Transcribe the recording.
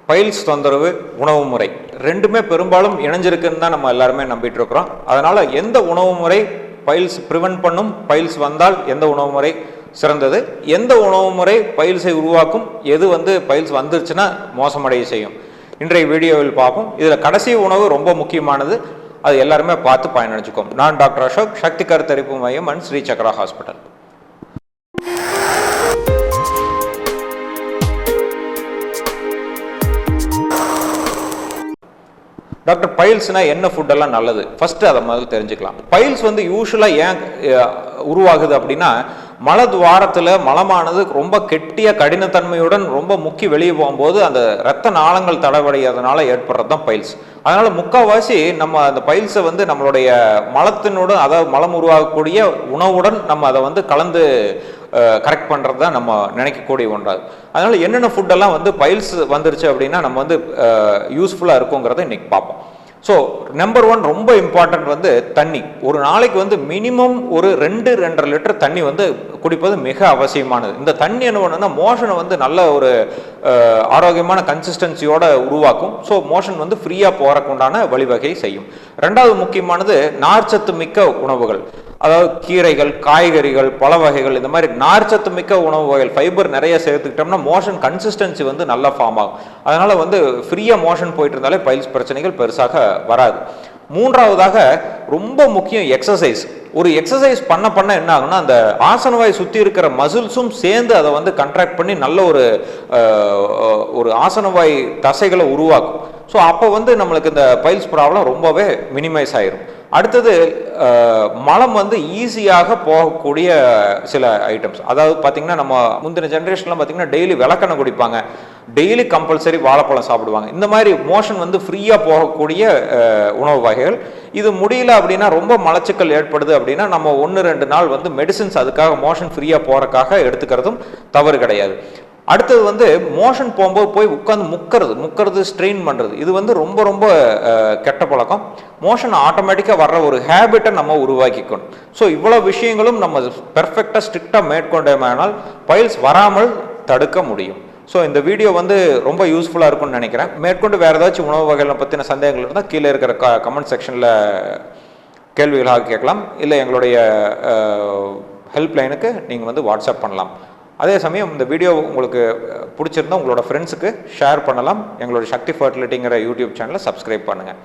Files தொந்தரவு, உணவு முறை ரெண்டுமே பெரும்பாலும் இணைஞ்சிருக்குன்னு தான் நம்ம எல்லாருமே நம்பிட்டு இருக்கிறோம். அதனால எந்த உணவு முறை பைல்ஸ் ப்ரிவென்ட் பண்ணும், பைல்ஸ் வந்தால் எந்த உணவு முறை சிறந்தது, எந்த உணவு முறை பைல்ஸை உருவாக்கும், எது பைல்ஸ் வந்துருச்சுன்னா மோசமடைய செய்யும், இன்றைய வீடியோவில் பார்ப்போம். இதில் கடைசி உணவு ரொம்ப முக்கியமானது, அது எல்லாருமே பார்த்து பயனடைச்சுக்கோம். நான் டாக்டர் அசோக், சக்தி கருத்தரிப்பு மையம் and Sri Chakra hospital. Doctor, பைல்ஸ்னா என்ன ஃபுட்டெல்லாம் நல்லது? ஃபர்ஸ்ட் அதை முதல்ல தெரிஞ்சுக்கலாம். பைல்ஸ் யூஸ்வலாக ஏன் உருவாகுது அப்படின்னா, மலத்வாரத்தில் மலமானது ரொம்ப கெட்டிய கடினத்தன்மையுடன் ரொம்ப முக்கி வெளியே போகும்போது அந்த இரத்த நாளங்கள் தடவடையதுனால ஏற்படுறது தான் பைல்ஸ். அதனால முக்கால்வாசி நம்ம அந்த பைல்ஸை நம்மளுடைய மலத்தினுடன், அதாவது மலம் உருவாகக்கூடிய உணவுடன் நம்ம அதை கலந்து கரெக்ட் பண்ணுறது தான் நம்ம நினைக்கக்கூடிய ஒன்றாது. அதனால என்னென்ன ஃபுட்டெல்லாம் பைல்ஸ் வந்துருச்சு அப்படின்னா நம்ம யூஸ்ஃபுல்லாக இருக்குங்கிறத இன்னைக்கு பார்ப்போம். ஸோ நம்பர் 1 ரொம்ப இம்பார்ட்டன்ட் தண்ணி. ஒரு நாளைக்கு மினிமம் ஒரு 2-2.5 லிட்டர் தண்ணி குடிப்பது மிக அவசியமானது. இந்த தண்ணி என்ன பண்ணுன்னா மோஷனை நல்ல ஒரு ஆரோக்கியமான கன்சிஸ்டன்சியோட உருவாக்கும். ஸோ மோஷன் ஃப்ரீயாக போகிறக்கு உண்டான வழிவகை செய்யும். ரெண்டாவது முக்கியமானது நார்ச்சத்து மிக்க உணவுகள், அதாவது கீரைகள், காய்கறிகள், பழ வகைகள், இந்த மாதிரி நார்ச்சத்து மிக்க உணவு வகைகள், ஃபைபர் நிறைய சேர்த்துக்கிட்டோம்னா மோஷன் கன்சிஸ்டன்சி நல்லா ஃபார்ம் ஆகும். அதனால ஃப்ரீயாக மோஷன் போயிட்டு இருந்தாலே பைல்ஸ் பிரச்சனைகள் பெருசாக வராது. மூன்றாவதாக ரொம்ப முக்கியம் எக்ஸசைஸ். ஒரு எக்ஸசைஸ் பண்ண என்ன ஆகும்னா, அந்த ஆசனவாய் சுற்றி இருக்கிற மசில்ஸும் சேர்ந்து அதை கண்ட்ராக்ட் பண்ணி நல்ல ஒரு ஆசனவாய் தசைகளை உருவாக்கும். ஸோ அப்போ நம்மளுக்கு இந்த பைல்ஸ் ப்ராப்ளம் ரொம்பவே மினிமைஸ் ஆயிரும். அடுத்தது மலம் ஈஸியாக போகக்கூடிய சில ஐட்டம்ஸ். அதாவது பார்த்தீங்கன்னா, நம்ம முந்தின ஜென்ரேஷன்லாம் பார்த்தீங்கன்னா டெய்லி விளக்கெண்ணெய் குடிப்பாங்க, டெய்லி கம்பல்சரி வாழைப்பழம் சாப்பிடுவாங்க. இந்த மாதிரி மோஷன் ஃப்ரீயாக போகக்கூடிய உணவு வகைகள். இது முடியல அப்படின்னா, ரொம்ப மலச்சிக்கல் ஏற்படுது அப்படின்னா, நம்ம 1-2 நாள் மெடிசின்ஸ் அதுக்காக மோஷன் ஃப்ரீயாக போகிறக்காக எடுத்துக்கிறதும் தவறு கிடையாது. அடுத்தது மோஷன் போகும்போது போய் உட்காந்து முக்கிறது ஸ்ட்ரெயின் பண்ணுறது, இது ரொம்ப ரொம்ப கெட்ட பழக்கம். மோஷன் ஆட்டோமேட்டிக்காக வர்ற ஒரு ஹேபிட்டை நம்ம உருவாக்கிக்கணும். ஸோ இவ்வளோ விஷயங்களும் நம்ம பெர்ஃபெக்டாக ஸ்ட்ரிக்டாக மேற்கொண்டோமானால் பைல்ஸ் வராமல் தடுக்க முடியும். ஸோ இந்த வீடியோ ரொம்ப யூஸ்ஃபுல்லாக இருக்கும்னு நினைக்கிறேன். மேற்கொண்டு வேறு ஏதாச்சும் உணவு வகைகளை பற்றின சந்தேகங்கள் இருந்தால் கீழே இருக்கிற கமெண்ட் செக்ஷனில் கேள்விகளாக கேட்கலாம். இல்லை எங்களுடைய ஹெல்ப்லைனுக்கு நீங்கள் வாட்ஸ்அப் பண்ணலாம். அதே சமயம் இந்த வீடியோ உங்களுக்கு பிடிச்சிருந்தா உங்களோட ஃப்ரெண்ட்ஸுக்கு ஷேர் பண்ணலாம். எங்களோட சக்தி ஃபர்டிலிட்டிங்கிற யூடியூப் சேனலை சப்ஸ்கிரைப் பண்ணுங்கள்.